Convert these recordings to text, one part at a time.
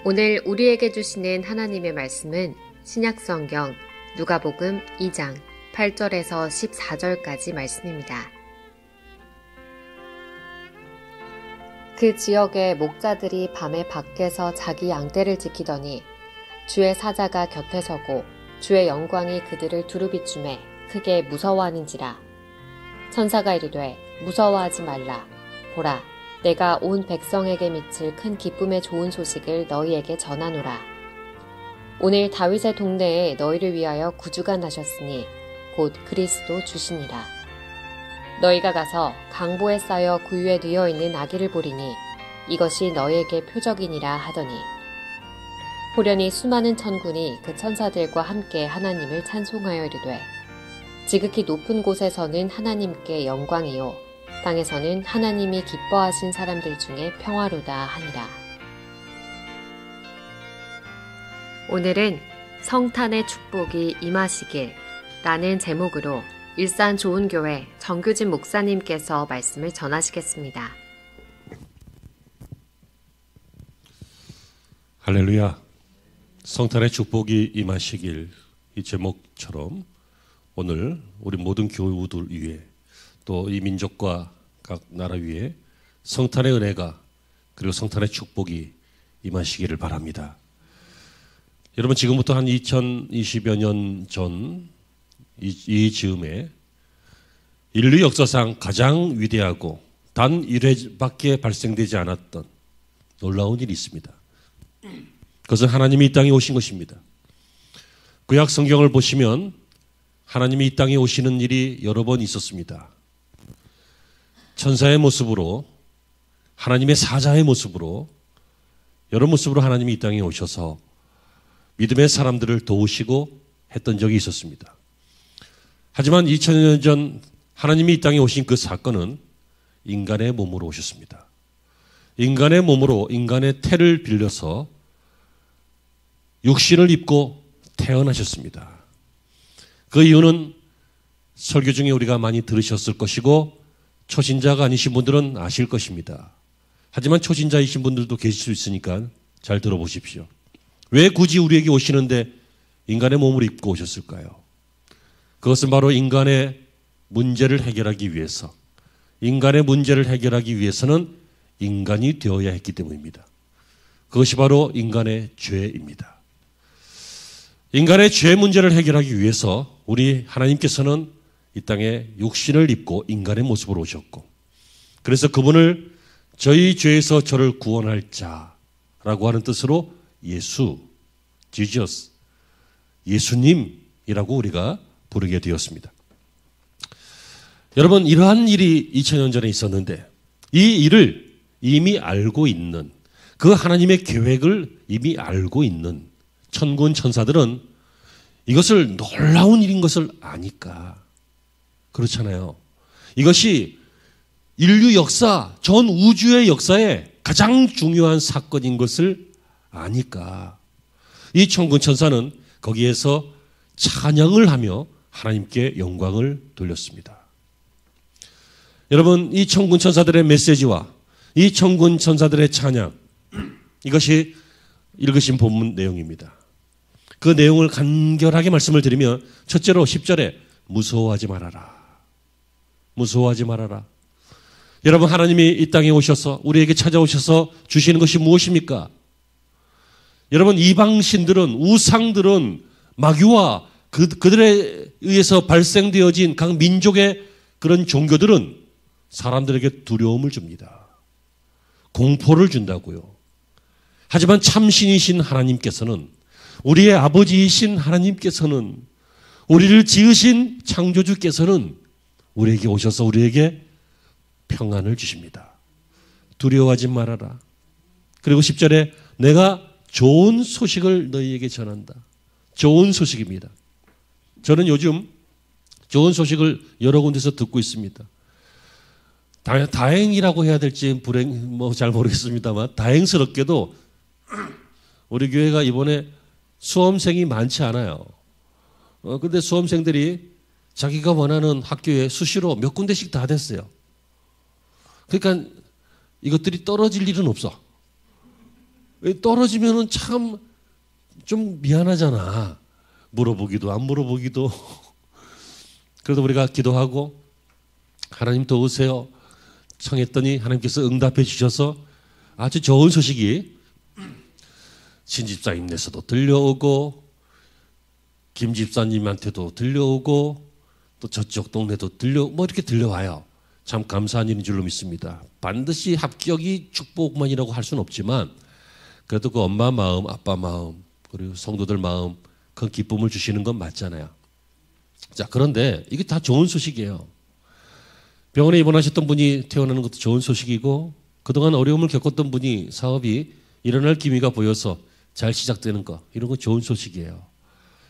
오늘 우리에게 주시는 하나님의 말씀은 신약성경 누가복음 2장 8절에서 14절까지 말씀입니다. 그 지역의 목자들이 밤에 밖에서 자기 양떼를 지키더니 주의 사자가 곁에 서고 주의 영광이 그들을 두루비춤에 크게 무서워하는지라. 천사가 이르되 무서워하지 말라. 보라, 내가 온 백성에게 미칠 큰 기쁨의 좋은 소식을 너희에게 전하노라. 오늘 다윗의 동네에 너희를 위하여 구주가 나셨으니 곧 그리스도 주시니라. 너희가 가서 강보에 쌓여 구유에 뉘어 있는 아기를 보리니 이것이 너희에게 표적이니라 하더니 호련히 수많은 천군이 그 천사들과 함께 하나님을 찬송하여 이르되 지극히 높은 곳에서는 하나님께 영광이요 땅에서는 하나님이 기뻐하신 사람들 중에 평화로다 하니라. 오늘은 성탄의 축복이 임하시길 라는 제목으로 일산 좋은교회 정규진 목사님께서 말씀을 전하시겠습니다. 할렐루야. 성탄의 축복이 임하시길, 이 제목처럼 오늘 우리 모든 교우들 위해 또 이 민족과 각 나라 위에 성탄의 은혜가 그리고 성탄의 축복이 임하시기를 바랍니다. 여러분, 지금부터 한 2020여 년 전 이 즈음에 인류 역사상 가장 위대하고 단 1회밖에 발생되지 않았던 놀라운 일이 있습니다. 그것은 하나님이 이 땅에 오신 것입니다. 구약 성경을 보시면 하나님이 이 땅에 오시는 일이 여러 번 있었습니다. 천사의 모습으로, 하나님의 사자의 모습으로, 여러 모습으로 하나님이 이 땅에 오셔서 믿음의 사람들을 도우시고 했던 적이 있었습니다. 하지만 2000년 전 하나님이 이 땅에 오신 그 사건은 인간의 몸으로 오셨습니다. 인간의 몸으로 인간의 태를 빌려서 육신을 입고 태어나셨습니다. 그 이유는 설교 중에 우리가 많이 들으셨을 것이고 초신자가 아니신 분들은 아실 것입니다. 하지만 초신자이신 분들도 계실 수 있으니까 잘 들어보십시오. 왜 굳이 우리에게 오시는데 인간의 몸을 입고 오셨을까요? 그것은 바로 인간의 문제를 해결하기 위해서, 인간의 문제를 해결하기 위해서는 인간이 되어야 했기 때문입니다. 그것이 바로 인간의 죄입니다. 인간의 죄 문제를 해결하기 위해서 우리 하나님께서는 이 땅에 육신을 입고 인간의 모습으로 오셨고, 그래서 그분을 저희 죄에서 저를 구원할 자라고 하는 뜻으로 예수, Jesus, 예수님이라고 우리가 부르게 되었습니다. 여러분, 이러한 일이 2000년 전에 있었는데 이 일을 이미 알고 있는, 그 하나님의 계획을 이미 알고 있는 천군 천사들은 이것을 놀라운 일인 것을 아니까 그렇잖아요. 이것이 인류 역사, 전 우주의 역사에 가장 중요한 사건인 것을 아니까 이 천군 천사는 거기에서 찬양을 하며 하나님께 영광을 돌렸습니다. 여러분, 이 천군 천사들의 메시지와 이 천군 천사들의 찬양, 이것이 읽으신 본문 내용입니다. 그 내용을 간결하게 말씀을 드리면 첫째로 10절에 무서워하지 말아라. 무서워하지 말아라. 여러분, 하나님이 이 땅에 오셔서 우리에게 찾아오셔서 주시는 것이 무엇입니까? 여러분, 이방신들은, 우상들은, 마귀와 그들에 의해서 발생되어진 각 민족의 그런 종교들은 사람들에게 두려움을 줍니다. 공포를 준다고요. 하지만 참신이신 하나님께서는, 우리의 아버지이신 하나님께서는, 우리를 지으신 창조주께서는 우리에게 오셔서 우리에게 평안을 주십니다. 두려워하지 말아라. 그리고 10절에 내가 좋은 소식을 너희에게 전한다. 좋은 소식입니다. 저는 요즘 좋은 소식을 여러 군데서 듣고 있습니다. 다행이라고 해야 될지 잘 모르겠습니다만 다행스럽게도 우리 교회가 이번에 수험생이 많지 않아요. 근데 수험생들이 자기가 원하는 학교에 수시로 몇 군데씩 다 됐어요. 그러니까 이것들이 떨어질 일은 없어. 떨어지면은 참 좀 미안하잖아. 물어보기도 안 물어보기도. 그래도 우리가 기도하고 하나님 더 오세요 청했더니 하나님께서 응답해 주셔서 아주 좋은 소식이 신 집사님에서도 들려오고 김 집사님한테도 들려오고 또 저쪽 동네도 이렇게 들려와요. 참 감사한 일인 줄로 믿습니다. 반드시 합격이 축복만이라고 할 수는 없지만 그래도 그 엄마 마음, 아빠 마음, 그리고 성도들 마음 큰 기쁨을 주시는 건 맞잖아요. 자, 그런데 이게 다 좋은 소식이에요. 병원에 입원하셨던 분이 퇴원하는 것도 좋은 소식이고 그동안 어려움을 겪었던 분이 사업이 일어날 기미가 보여서 잘 시작되는 거, 이런 거 좋은 소식이에요.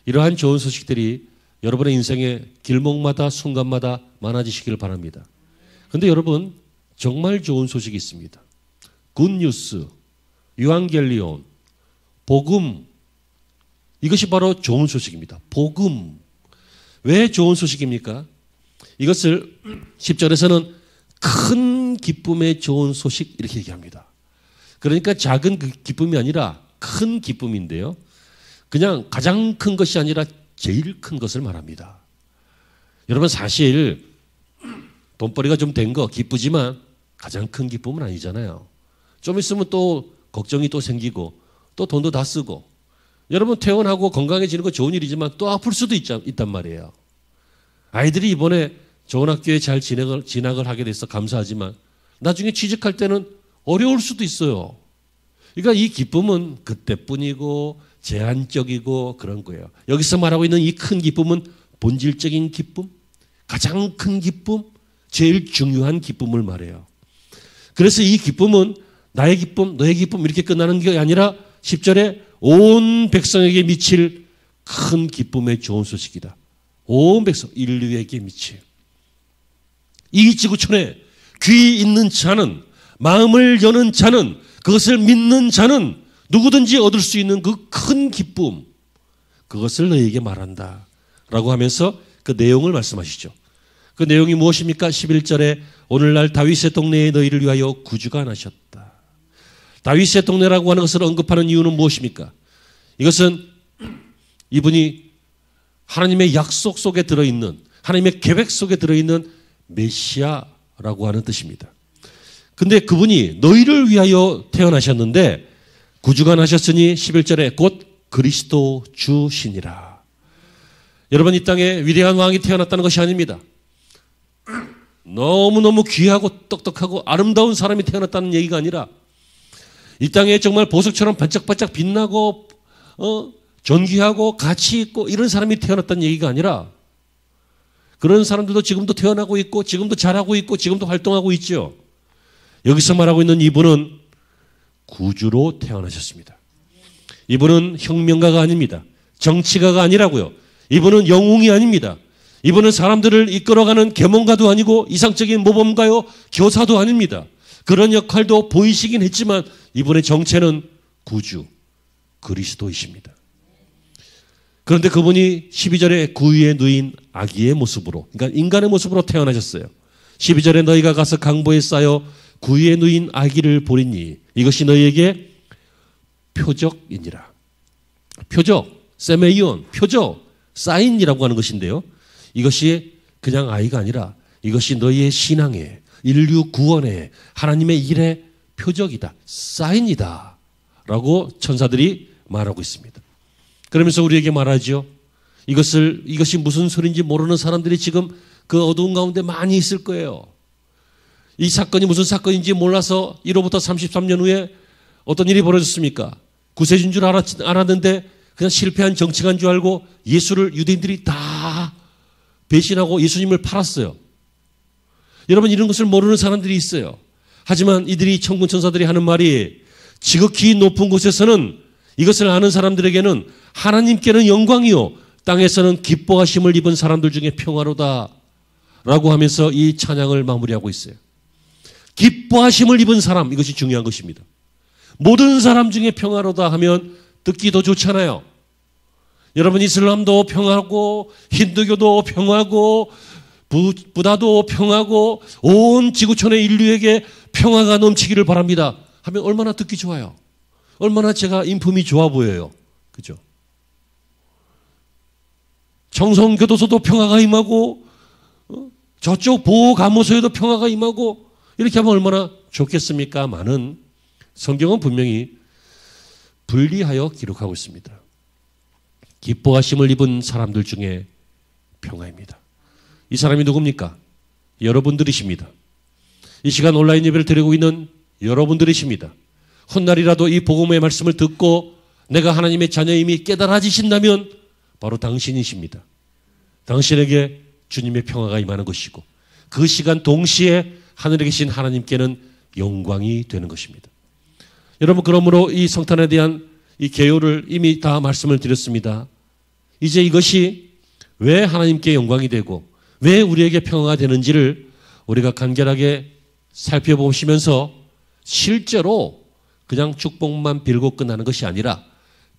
이러한 좋은 소식들이 여러분의 인생의 길목마다 순간마다 많아지시길 바랍니다. 그런데 여러분, 정말 좋은 소식이 있습니다. 굿뉴스, 유앙겔리온, 복음, 이것이 바로 좋은 소식입니다. 복음. 왜 좋은 소식입니까? 이것을 10절에서는 큰 기쁨의 좋은 소식 이렇게 얘기합니다. 그러니까 작은 기쁨이 아니라 큰 기쁨인데요. 그냥 가장 큰 것이 아니라 제일 큰 것을 말합니다. 여러분, 사실 돈벌이가 좀 된 거 기쁘지만 가장 큰 기쁨은 아니잖아요. 좀 있으면 또 걱정이 또 생기고 또 돈도 다 쓰고, 여러분 퇴원하고 건강해지는 거 좋은 일이지만 또 아플 수도 있단 말이에요. 아이들이 이번에 좋은 학교에 잘 진학을 하게 돼서 감사하지만 나중에 취직할 때는 어려울 수도 있어요. 그러니까 이 기쁨은 그때뿐이고 제한적이고 그런 거예요. 여기서 말하고 있는 이 큰 기쁨은 본질적인 기쁨, 가장 큰 기쁨, 제일 중요한 기쁨을 말해요. 그래서 이 기쁨은 나의 기쁨, 너의 기쁨 이렇게 끝나는 게 아니라 10절에 온 백성에게 미칠 큰 기쁨의 좋은 소식이다. 온 백성, 인류에게 미칠. 이 지구촌에 귀 있는 자는, 마음을 여는 자는, 그것을 믿는 자는 누구든지 얻을 수 있는 그 큰 기쁨, 그것을 너에게 말한다 라고 하면서 그 내용을 말씀하시죠. 그 내용이 무엇입니까? 11절에 오늘날 다윗의 동네에 너희를 위하여 구주가 나셨다. 다윗의 동네라고 하는 것을 언급하는 이유는 무엇입니까? 이것은 이분이 하나님의 약속 속에 들어있는, 하나님의 계획 속에 들어있는 메시아라고 하는 뜻입니다. 근데 그분이 너희를 위하여 태어나셨는데 구주가 나셨으니 11절에 곧 그리스도 주시니라. 여러분, 이 땅에 위대한 왕이 태어났다는 것이 아닙니다. 너무너무 귀하고 똑똑하고 아름다운 사람이 태어났다는 얘기가 아니라 이 땅에 정말 보석처럼 반짝반짝 빛나고 존귀하고 가치 있고 이런 사람이 태어났다는 얘기가 아니라, 그런 사람들도 지금도 태어나고 있고 지금도 잘하고 있고 지금도 활동하고 있죠. 여기서 말하고 있는 이분은 구주로 태어나셨습니다. 이분은 혁명가가 아닙니다. 정치가가 아니라고요. 이분은 영웅이 아닙니다. 이분은 사람들을 이끌어가는 계몽가도 아니고 이상적인 모범가요 교사도 아닙니다. 그런 역할도 보이시긴 했지만 이분의 정체는 구주, 그리스도이십니다. 그런데 그분이 12절에 구유에 누인 아기의 모습으로, 그러니까 인간의 모습으로 태어나셨어요. 12절에 너희가 가서 강보에 쌓여 구유에 누인 아기를 보리니 이것이 너희에게 표적이니라. 표적, 세메이온, 표적, 사인이라고 하는 것인데요. 이것이 그냥 아이가 아니라 이것이 너희의 신앙의, 인류 구원의, 하나님의 일의 표적이다, 사인이다 라고 천사들이 말하고 있습니다. 그러면서 우리에게 말하죠. 이것이 무슨 소리인지 모르는 사람들이 지금 그 어두운 가운데 많이 있을 거예요. 이 사건이 무슨 사건인지 몰라서 1호부터 33년 후에 어떤 일이 벌어졌습니까? 구세주인 줄 알았는데 그냥 실패한 정치가인 줄 알고 예수를 유대인들이 다 배신하고 예수님을 팔았어요. 여러분, 이런 것을 모르는 사람들이 있어요. 하지만 이들이 천군 천사들이 하는 말이 지극히 높은 곳에서는 이것을 아는 사람들에게는 하나님께는 영광이요 땅에서는 기뻐하심을 입은 사람들 중에 평화로다 라고 하면서 이 찬양을 마무리하고 있어요. 기뻐하심을 입은 사람, 이것이 중요한 것입니다. 모든 사람 중에 평화로다 하면 듣기 더 좋잖아요. 여러분, 이슬람도 평화고 힌두교도 평화고 부다도 평화고 온 지구촌의 인류에게 평화가 넘치기를 바랍니다 하면 얼마나 듣기 좋아요. 얼마나 제가 인품이 좋아 보여요. 그죠? 청송교도소도 평화가 임하고 저쪽 보호감호소에도 평화가 임하고 이렇게 하면 얼마나 좋겠습니까?만은 성경은 분명히 분리하여 기록하고 있습니다. 기뻐하심을 입은 사람들 중에 평화입니다. 이 사람이 누굽니까? 여러분들이십니다. 이 시간 온라인 예배를 드리고 있는 여러분들이십니다. 훗날이라도 이 복음의 말씀을 듣고 내가 하나님의 자녀임이 깨달아지신다면 바로 당신이십니다. 당신에게 주님의 평화가 임하는 것이고 그 시간 동시에 하늘에 계신 하나님께는 영광이 되는 것입니다. 여러분, 그러므로 이 성탄에 대한 이 개요를 이미 다 말씀을 드렸습니다. 이제 이것이 왜 하나님께 영광이 되고 왜 우리에게 평화가 되는지를 우리가 간결하게 살펴보시면서 실제로 그냥 축복만 빌고 끝나는 것이 아니라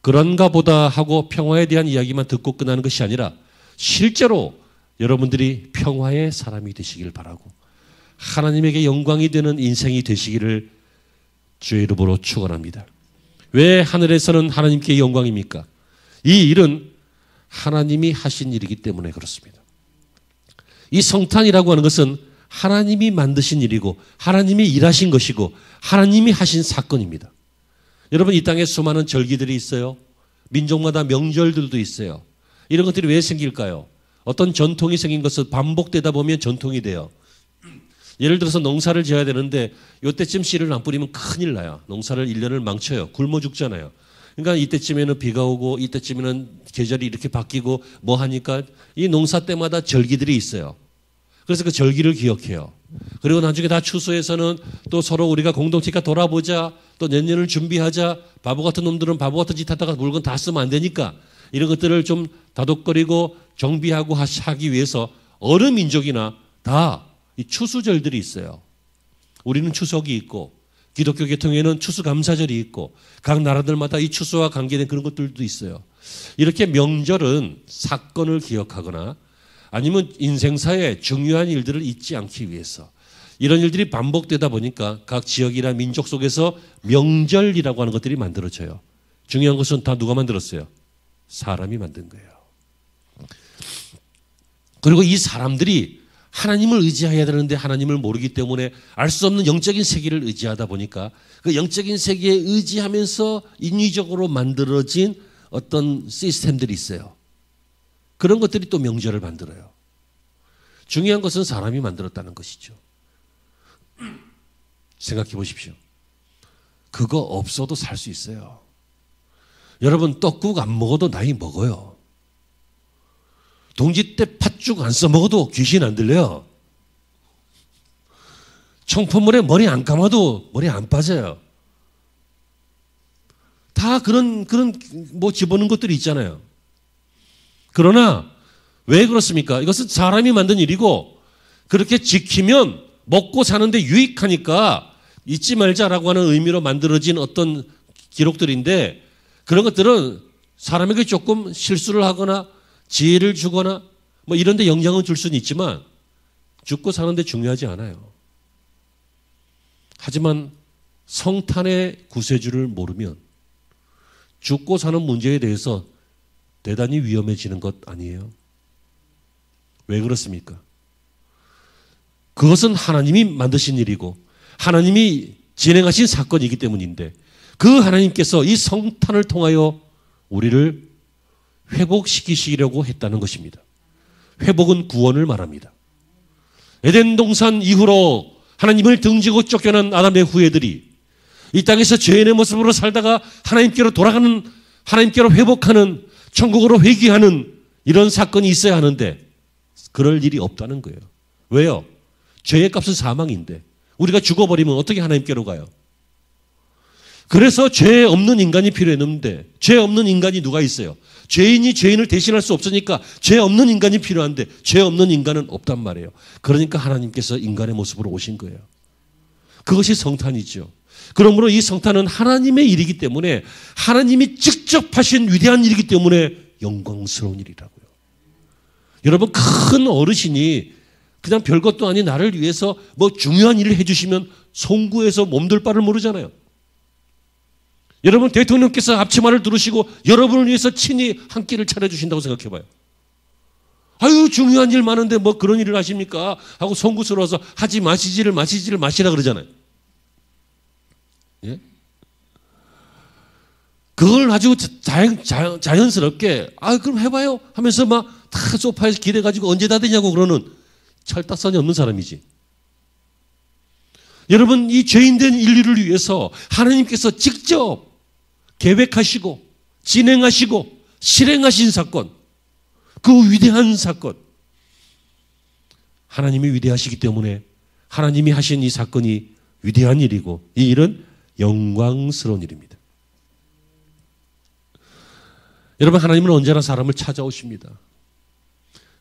그런가 보다 하고 평화에 대한 이야기만 듣고 끝나는 것이 아니라 실제로 여러분들이 평화의 사람이 되시길 바라고 하나님에게 영광이 되는 인생이 되시기를 주의 이름으로 축원합니다. 왜 하늘에서는 하나님께 영광입니까? 이 일은 하나님이 하신 일이기 때문에 그렇습니다. 이 성탄이라고 하는 것은 하나님이 만드신 일이고 하나님이 일하신 것이고 하나님이 하신 사건입니다. 여러분, 이 땅에 수많은 절기들이 있어요. 민족마다 명절들도 있어요. 이런 것들이 왜 생길까요? 어떤 전통이 생긴 것은 반복되다 보면 전통이 돼요. 예를 들어서 농사를 지어야 되는데 이때쯤 씨를 안 뿌리면 큰일 나요. 농사를 1년을 망쳐요. 굶어 죽잖아요. 그러니까 이때쯤에는 비가 오고 이때쯤에는 계절이 이렇게 바뀌고 뭐 하니까 이 농사 때마다 절기들이 있어요. 그래서 그 절기를 기억해요. 그리고 나중에 다 추수해서는 또 서로 우리가 공동체가 돌아보자, 또 내년을 준비하자. 바보 같은 놈들은 바보 같은 짓 하다가 물건 다 쓰면 안 되니까 이런 것들을 좀 다독거리고 정비하고 하기 위해서 어느 민족이나 다 이 추수절들이 있어요. 우리는 추석이 있고 기독교 계통에는 추수감사절이 있고 각 나라들마다 이 추수와 관계된 그런 것들도 있어요. 이렇게 명절은 사건을 기억하거나 아니면 인생사의 중요한 일들을 잊지 않기 위해서 이런 일들이 반복되다 보니까 각 지역이나 민족 속에서 명절이라고 하는 것들이 만들어져요. 중요한 것은 다 누가 만들었어요? 사람이 만든 거예요. 그리고 이 사람들이 하나님을 의지해야 되는데 하나님을 모르기 때문에 알 수 없는 영적인 세계를 의지하다 보니까 그 영적인 세계에 의지하면서 인위적으로 만들어진 어떤 시스템들이 있어요. 그런 것들이 또 명절을 만들어요. 중요한 것은 사람이 만들었다는 것이죠. 생각해 보십시오. 그거 없어도 살 수 있어요. 여러분, 떡국 안 먹어도 나이 먹어요. 동지 때 팥죽 안 써먹어도 귀신 안 들려요. 청포물에 머리 안 감아도 머리 안 빠져요. 다 그런 뭐 집어넣은 것들이 있잖아요. 그러나 왜 그렇습니까? 이것은 사람이 만든 일이고 그렇게 지키면 먹고 사는데 유익하니까 잊지 말자라고 하는 의미로 만들어진 어떤 기록들인데 그런 것들은 사람에게 조금 실수를 하거나 지혜를 주거나 뭐 이런 데 영향을 줄 수는 있지만 죽고 사는데 중요하지 않아요. 하지만 성탄의 구세주를 모르면 죽고 사는 문제에 대해서 대단히 위험해지는 것 아니에요? 왜 그렇습니까? 그것은 하나님이 만드신 일이고 하나님이 진행하신 사건이기 때문인데 그 하나님께서 이 성탄을 통하여 우리를 회복시키시려고 했다는 것입니다. 회복은 구원을 말합니다. 에덴 동산 이후로 하나님을 등지고 쫓겨난 아담의 후예들이 이 땅에서 죄인의 모습으로 살다가 하나님께로 돌아가는, 하나님께로 회복하는, 천국으로 회귀하는 이런 사건이 있어야 하는데 그럴 일이 없다는 거예요. 왜요? 죄의 값은 사망인데 우리가 죽어버리면 어떻게 하나님께로 가요? 그래서 죄 없는 인간이 필요했는데 죄 없는 인간이 누가 있어요? 죄인이 죄인을 대신할 수 없으니까 죄 없는 인간이 필요한데 죄 없는 인간은 없단 말이에요. 그러니까 하나님께서 인간의 모습으로 오신 거예요. 그것이 성탄이죠. 그러므로 이 성탄은 하나님의 일이기 때문에 하나님이 직접 하신 위대한 일이기 때문에 영광스러운 일이라고요. 여러분, 큰 어르신이 그냥 별것도 아닌 나를 위해서 뭐 중요한 일을 해주시면 송구해서 몸둘 바를 모르잖아요. 여러분 대통령께서 앞치마를 두르시고 여러분을 위해서 친히 한 끼를 차려주신다고 생각해 봐요. 아유 중요한 일 많은데 뭐 그런 일을 하십니까? 하고 송구스러워서 하지 마시지를 마시라 그러잖아요. 예? 그걸 아주 자연스럽게 그럼 해봐요 하면서 막 다 소파에서 기대가지고 언제 다 되냐고 그러는 철딱선이 없는 사람이지. 여러분 이 죄인된 인류를 위해서 하나님께서 직접 계획하시고 진행하시고 실행하신 사건, 그 위대한 사건, 하나님이 위대하시기 때문에 하나님이 하신 이 사건이 위대한 일이고 이 일은 영광스러운 일입니다. 여러분 하나님은 언제나 사람을 찾아오십니다.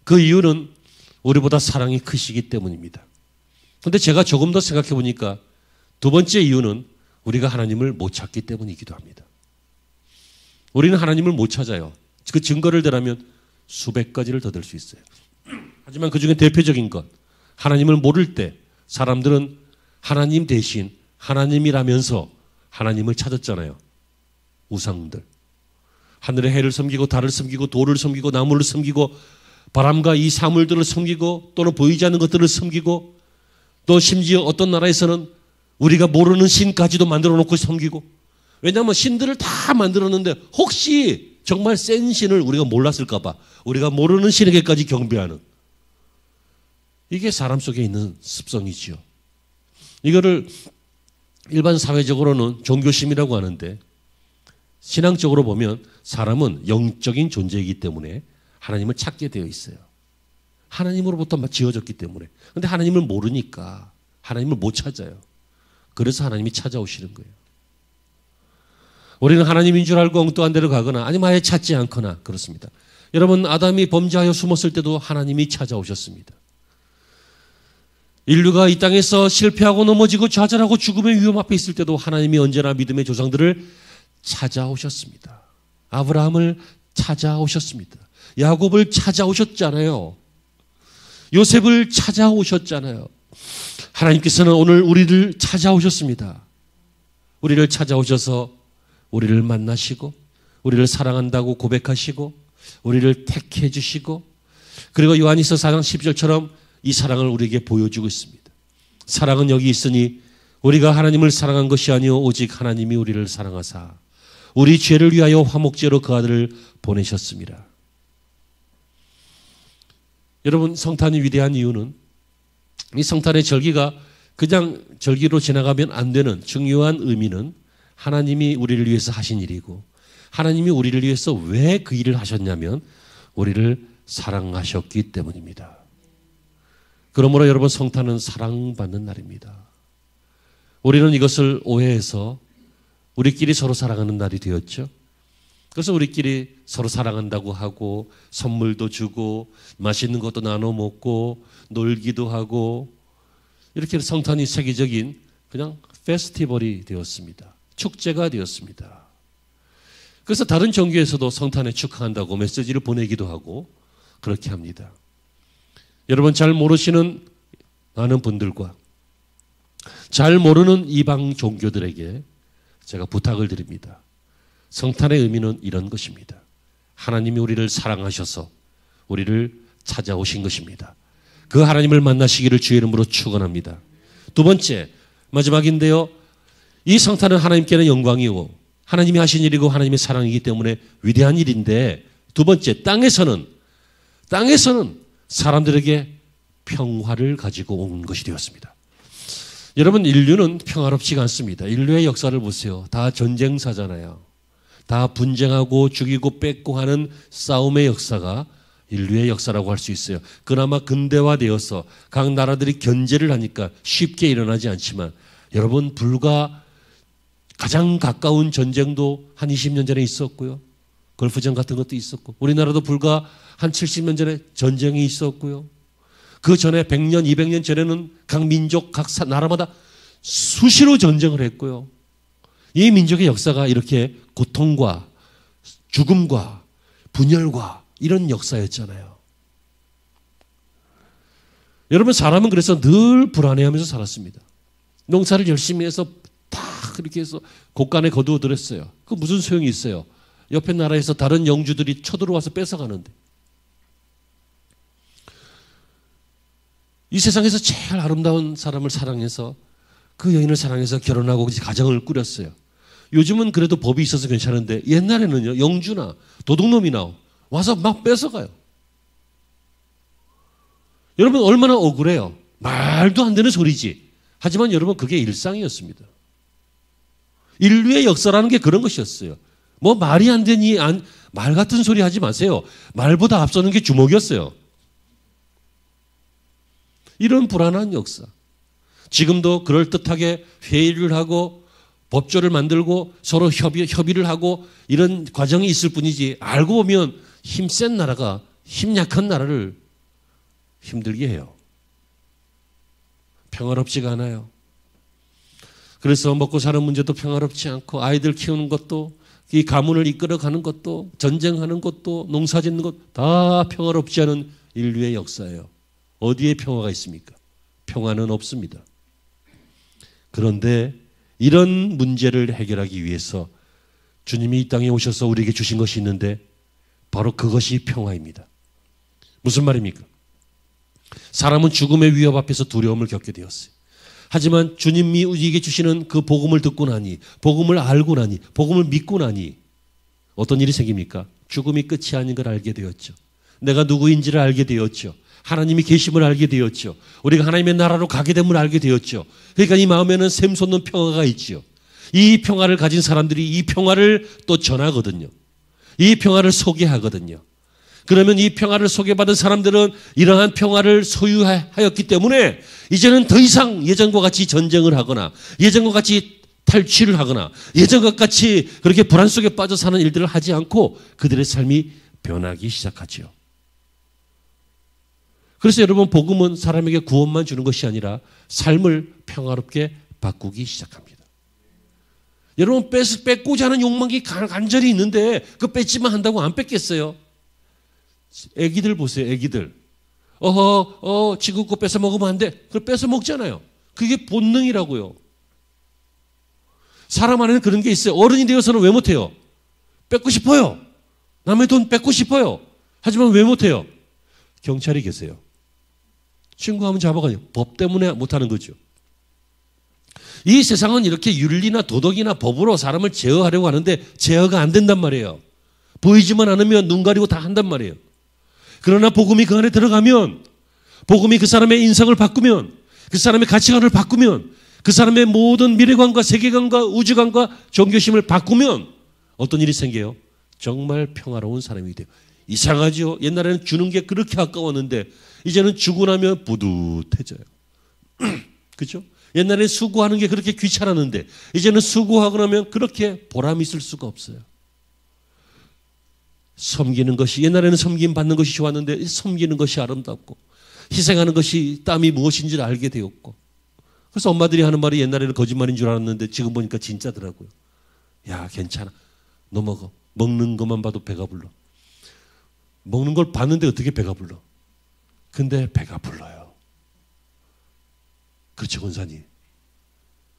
그 이유는 우리보다 사랑이 크시기 때문입니다. 그런데 제가 조금 더 생각해 보니까 두 번째 이유는 우리가 하나님을 못 찾기 때문이기도 합니다. 우리는 하나님을 못 찾아요. 그 증거를 대라면 수백 가지를 더 들 수 있어요. 하지만 그 중에 대표적인 것, 하나님을 모를 때 사람들은 하나님 대신 하나님이라면서 하나님을 찾았잖아요. 우상들. 하늘의 해를 섬기고 달을 섬기고 돌을 섬기고 나무를 섬기고 바람과 이 사물들을 섬기고 또는 보이지 않는 것들을 섬기고 또 심지어 어떤 나라에서는 우리가 모르는 신까지도 만들어 놓고 섬기고, 왜냐하면 신들을 다 만들었는데 혹시 정말 센 신을 우리가 몰랐을까 봐 우리가 모르는 신에게까지 경배하는, 이게 사람 속에 있는 습성이지요. 이거를 일반 사회적으로는 종교심이라고 하는데 신앙적으로 보면 사람은 영적인 존재이기 때문에 하나님을 찾게 되어 있어요. 하나님으로부터 지어졌기 때문에. 그런데 하나님을 모르니까 하나님을 못 찾아요. 그래서 하나님이 찾아오시는 거예요. 우리는 하나님인 줄 알고 엉뚱한 데로 가거나 아니면 아예 찾지 않거나 그렇습니다. 여러분 아담이 범죄하여 숨었을 때도 하나님이 찾아오셨습니다. 인류가 이 땅에서 실패하고 넘어지고 좌절하고 죽음의 위험 앞에 있을 때도 하나님이 언제나 믿음의 조상들을 찾아오셨습니다. 아브라함을 찾아오셨습니다. 야곱을 찾아오셨잖아요. 요셉을 찾아오셨잖아요. 하나님께서는 오늘 우리를 찾아오셨습니다. 우리를 찾아오셔서 우리를 만나시고 우리를 사랑한다고 고백하시고 우리를 택해 주시고, 그리고 요한일서 4장 12절처럼 이 사랑을 우리에게 보여주고 있습니다. 사랑은 여기 있으니 우리가 하나님을 사랑한 것이 아니요 오직 하나님이 우리를 사랑하사 우리 죄를 위하여 화목제로 그 아들을 보내셨습니다. 여러분 성탄이 위대한 이유는 이 성탄의 절기가 그냥 절기로 지나가면 안 되는 중요한 의미는 하나님이 우리를 위해서 하신 일이고, 하나님이 우리를 위해서 왜 그 일을 하셨냐면 우리를 사랑하셨기 때문입니다. 그러므로 여러분 성탄은 사랑받는 날입니다. 우리는 이것을 오해해서 우리끼리 서로 사랑하는 날이 되었죠. 그래서 우리끼리 서로 사랑한다고 하고 선물도 주고 맛있는 것도 나눠 먹고 놀기도 하고, 이렇게 성탄이 세계적인 그냥 페스티벌이 되었습니다. 축제가 되었습니다. 그래서 다른 종교에서도 성탄에 축하한다고 메시지를 보내기도 하고 그렇게 합니다. 여러분 잘 모르시는 많은 분들과 잘 모르는 이방 종교들에게 제가 부탁을 드립니다. 성탄의 의미는 이런 것입니다. 하나님이 우리를 사랑하셔서 우리를 찾아오신 것입니다. 그 하나님을 만나시기를 주의 이름으로 축원합니다. 두 번째, 마지막인데요. 이 성탄은 하나님께는 영광이고 하나님이 하신 일이고 하나님의 사랑이기 때문에 위대한 일인데, 두 번째, 땅에서는 사람들에게 평화를 가지고 온 것이 되었습니다. 여러분 인류는 평화롭지가 않습니다. 인류의 역사를 보세요. 다 전쟁사잖아요. 다 분쟁하고 죽이고 뺏고 하는 싸움의 역사가 인류의 역사라고 할 수 있어요. 그나마 근대화되어서 각 나라들이 견제를 하니까 쉽게 일어나지 않지만, 여러분 불과 가장 가까운 전쟁도 한 20년 전에 있었고요. 걸프전 같은 것도 있었고, 우리나라도 불과 한 70년 전에 전쟁이 있었고요. 그 전에 100년, 200년 전에는 각 민족, 각 나라마다 수시로 전쟁을 했고요. 이 민족의 역사가 이렇게 고통과 죽음과 분열과 이런 역사였잖아요. 여러분 사람은 그래서 늘 불안해하면서 살았습니다. 농사를 열심히 해서 다 그렇게 해서 곳간에 거두어들였어요. 그 무슨 소용이 있어요? 옆에 나라에서 다른 영주들이 쳐들어와서 뺏어가는데. 이 세상에서 제일 아름다운 사람을 사랑해서 그 여인을 사랑해서 결혼하고 가정을 꾸렸어요. 요즘은 그래도 법이 있어서 괜찮은데 옛날에는요, 영주나 도둑놈이나 와서 막 뺏어가요. 여러분 얼마나 억울해요. 말도 안 되는 소리지. 하지만 여러분 그게 일상이었습니다. 인류의 역사라는 게 그런 것이었어요. 뭐 말이 안 되니 말 같은 소리 하지 마세요. 말보다 앞서는 게 주먹이었어요. 이런 불안한 역사. 지금도 그럴듯하게 회의를 하고 법조를 만들고 서로 협의를 하고 이런 과정이 있을 뿐이지 알고 보면 힘센 나라가 힘 약한 나라를 힘들게 해요. 평화롭지가 않아요. 그래서 먹고 사는 문제도 평화롭지 않고 아이들 키우는 것도 이 가문을 이끌어가는 것도 전쟁하는 것도 농사 짓는 것 다 평화롭지 않은 인류의 역사예요. 어디에 평화가 있습니까? 평화는 없습니다. 그런데 이런 문제를 해결하기 위해서 주님이 이 땅에 오셔서 우리에게 주신 것이 있는데 바로 그것이 평화입니다. 무슨 말입니까? 사람은 죽음의 위협 앞에서 두려움을 겪게 되었어요. 하지만 주님이 우리에게 주시는 그 복음을 듣고 나니, 복음을 알고 나니, 복음을 믿고 나니 어떤 일이 생깁니까? 죽음이 끝이 아닌 걸 알게 되었죠. 내가 누구인지를 알게 되었죠. 하나님이 계심을 알게 되었죠. 우리가 하나님의 나라로 가게 됨을 알게 되었죠. 그러니까 이 마음에는 샘솟는 평화가 있지요. 이 평화를 가진 사람들이 이 평화를 또 전하거든요. 이 평화를 소개하거든요. 그러면 이 평화를 소개받은 사람들은 이러한 평화를 소유하였기 때문에 이제는 더 이상 예전과 같이 전쟁을 하거나 예전과 같이 탈취를 하거나 예전과 같이 그렇게 불안 속에 빠져 사는 일들을 하지 않고 그들의 삶이 변하기 시작하죠. 그래서 여러분 복음은 사람에게 구원만 주는 것이 아니라 삶을 평화롭게 바꾸기 시작합니다. 여러분 뺏고자 하는 욕망이 간절히 있는데 그 뺏지만 한다고 안 뺏겠어요? 애기들 보세요. 애기들. 지구 거 뺏어 먹으면 안 돼. 그걸 뺏어 먹잖아요. 그게 본능이라고요. 사람 안에는 그런 게 있어요. 어른이 되어서는 왜 못해요? 뺏고 싶어요. 남의 돈 뺏고 싶어요. 하지만 왜 못해요? 경찰이 계세요. 신고하면 잡아가요. 법 때문에 못하는 거죠. 이 세상은 이렇게 윤리나 도덕이나 법으로 사람을 제어하려고 하는데 제어가 안 된단 말이에요. 보이지만 않으면 눈 가리고 다 한단 말이에요. 그러나 복음이 그 안에 들어가면, 복음이 그 사람의 인성을 바꾸면, 그 사람의 가치관을 바꾸면, 그 사람의 모든 미래관과 세계관과 우주관과 종교심을 바꾸면 어떤 일이 생겨요? 정말 평화로운 사람이 돼요. 이상하죠? 옛날에는 주는 게 그렇게 아까웠는데 이제는 주고 나면 뿌듯해져요. 그렇죠? 옛날에 수고하는 게 그렇게 귀찮았는데 이제는 수고하고 나면 그렇게 보람이 있을 수가 없어요. 섬기는 것이, 옛날에는 섬김 받는 것이 좋았는데 섬기는 것이 아름답고 희생하는 것이 땀이 무엇인지를 알게 되었고, 그래서 엄마들이 하는 말이 옛날에는 거짓말인 줄 알았는데 지금 보니까 진짜더라고요. 야, 괜찮아. 너 먹어. 먹는 것만 봐도 배가 불러. 먹는 걸 봤는데 어떻게 배가 불러? 근데 배가 불러요. 그렇죠, 권사님.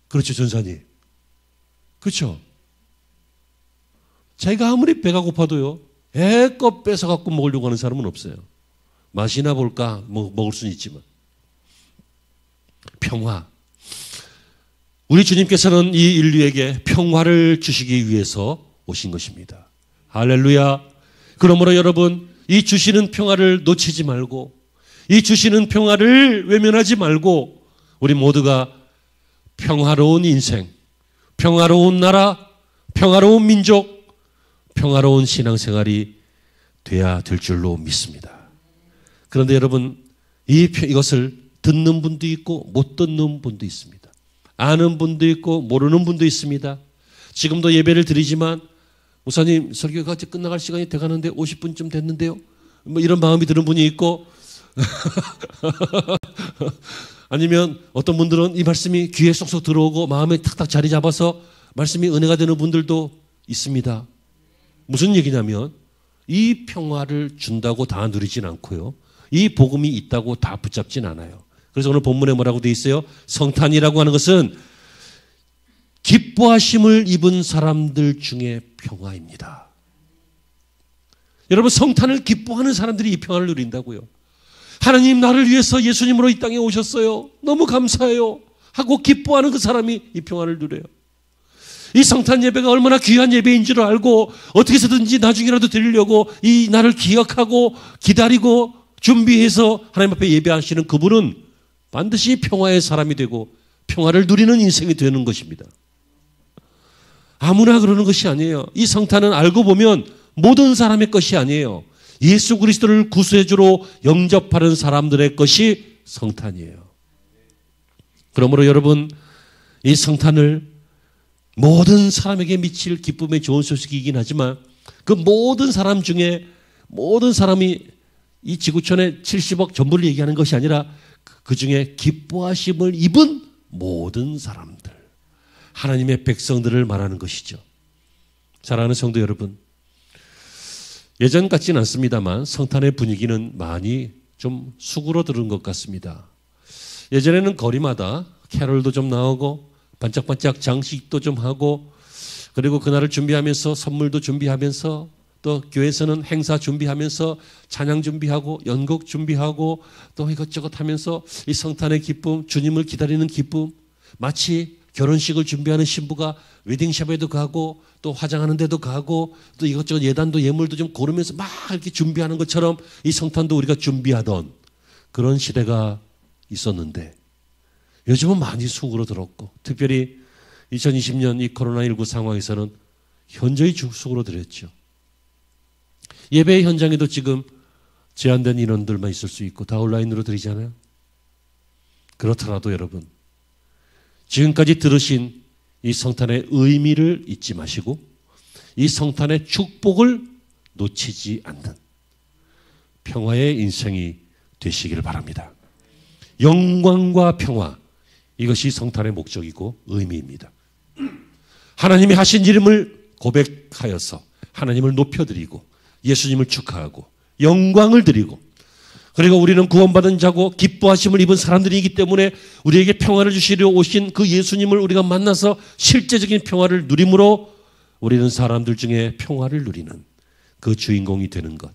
그렇죠, 전사님. 그렇죠. 자기가 아무리 배가 고파도요, 애껏 뺏어갖고 먹으려고 하는 사람은 없어요. 맛이나 볼까 먹을 수는 있지만. 평화. 우리 주님께서는 이 인류에게 평화를 주시기 위해서 오신 것입니다. 할렐루야. 그러므로 여러분, 이 주시는 평화를 놓치지 말고, 이 주시는 평화를 외면하지 말고 우리 모두가 평화로운 인생, 평화로운 나라, 평화로운 민족, 평화로운 신앙생활이 돼야 될 줄로 믿습니다. 그런데 여러분, 이것을 듣는 분도 있고 못 듣는 분도 있습니다. 아는 분도 있고 모르는 분도 있습니다. 지금도 예배를 드리지만 목사님, 설교가 이제 끝나갈 시간이 돼가는데 50분쯤 됐는데요. 뭐 이런 마음이 드는 분이 있고 아니면 어떤 분들은 이 말씀이 귀에 쏙쏙 들어오고 마음에 탁탁 자리 잡아서 말씀이 은혜가 되는 분들도 있습니다. 무슨 얘기냐면 이 평화를 준다고 다 누리진 않고요. 이 복음이 있다고 다 붙잡진 않아요. 그래서 오늘 본문에 뭐라고 돼 있어요? 성탄이라고 하는 것은 기뻐하심을 입은 사람들 중에 평화입니다. 여러분, 성탄을 기뻐하는 사람들이 이 평화를 누린다고요. 하나님, 나를 위해서 예수님으로 이 땅에 오셨어요. 너무 감사해요 하고 기뻐하는 그 사람이 이 평화를 누려요. 이 성탄 예배가 얼마나 귀한 예배인 줄 알고 어떻게 해서든지 나중이라도 드리려고 이 날을 기억하고 기다리고 준비해서 하나님 앞에 예배하시는 그분은 반드시 평화의 사람이 되고 평화를 누리는 인생이 되는 것입니다. 아무나 그러는 것이 아니에요. 이 성탄은 알고 보면 모든 사람의 것이 아니에요. 예수 그리스도를 구세주로 영접하는 사람들의 것이 성탄이에요. 그러므로 여러분, 이 성탄을 모든 사람에게 미칠 기쁨의 좋은 소식이긴 하지만 그 모든 사람 중에 모든 사람이 이 지구촌의 70억 전부를 얘기하는 것이 아니라 그 중에 기뻐하심을 입은 모든 사람들, 하나님의 백성들을 말하는 것이죠. 사랑하는 성도 여러분, 예전 같지는 않습니다만 성탄의 분위기는 많이 좀 수그러드는 것 같습니다. 예전에는 거리마다 캐롤도 좀 나오고 반짝반짝 장식도 좀 하고, 그리고 그날을 준비하면서 선물도 준비하면서, 또 교회에서는 행사 준비하면서 찬양 준비하고 연곡 준비하고 또 이것저것 하면서 이 성탄의 기쁨, 주님을 기다리는 기쁨, 마치 결혼식을 준비하는 신부가 웨딩샵에도 가고 또 화장하는 데도 가고 또 이것저것 예단도 예물도 좀 고르면서 막 이렇게 준비하는 것처럼 이 성탄도 우리가 준비하던 그런 시대가 있었는데, 요즘은 많이 수그러들었고, 특별히 2020년 이 코로나19 상황에서는 현저히 수그러들었죠. 예배 현장에도 지금 제한된 인원들만 있을 수 있고 다 온라인으로 드리잖아요. 그렇더라도 여러분, 지금까지 들으신 이 성탄의 의미를 잊지 마시고 이 성탄의 축복을 놓치지 않는 평화의 인생이 되시기를 바랍니다. 영광과 평화, 이것이 성탄의 목적이고 의미입니다. 하나님이 하신 이름을 고백하여서 하나님을 높여드리고 예수님을 축하하고 영광을 드리고, 그리고 우리는 구원받은 자고 기뻐하심을 입은 사람들이기 때문에 우리에게 평화를 주시려 오신 그 예수님을 우리가 만나서 실제적인 평화를 누림으로 우리는 사람들 중에 평화를 누리는 그 주인공이 되는 것,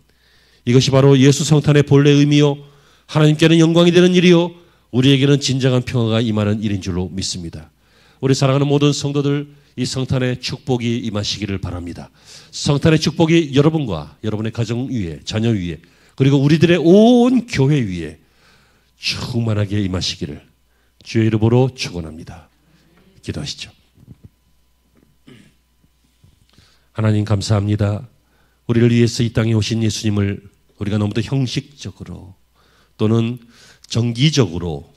이것이 바로 예수 성탄의 본래 의미요, 하나님께는 영광이 되는 일이요, 우리에게는 진정한 평화가 임하는 일인 줄로 믿습니다. 우리 사랑하는 모든 성도들, 이 성탄의 축복이 임하시기를 바랍니다. 성탄의 축복이 여러분과 여러분의 가정 위에, 자녀 위에, 그리고 우리들의 온 교회 위에 충만하게 임하시기를 주의 이름으로 축원합니다. 기도하시죠. 하나님, 감사합니다. 우리를 위해서 이 땅에 오신 예수님을 우리가 너무도 형식적으로 또는 정기적으로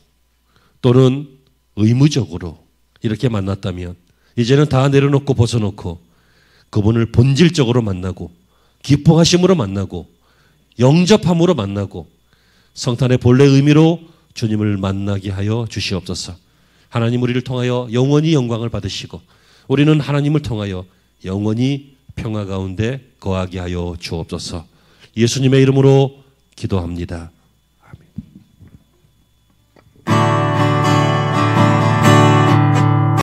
또는 의무적으로 이렇게 만났다면 이제는 다 내려놓고 벗어놓고 그분을 본질적으로 만나고 기뻐하심으로 만나고 영접함으로 만나고 성탄의 본래 의미로 주님을 만나게 하여 주시옵소서. 하나님, 우리를 통하여 영원히 영광을 받으시고 우리는 하나님을 통하여 영원히 평화 가운데 거하게 하여 주옵소서. 예수님의 이름으로 기도합니다.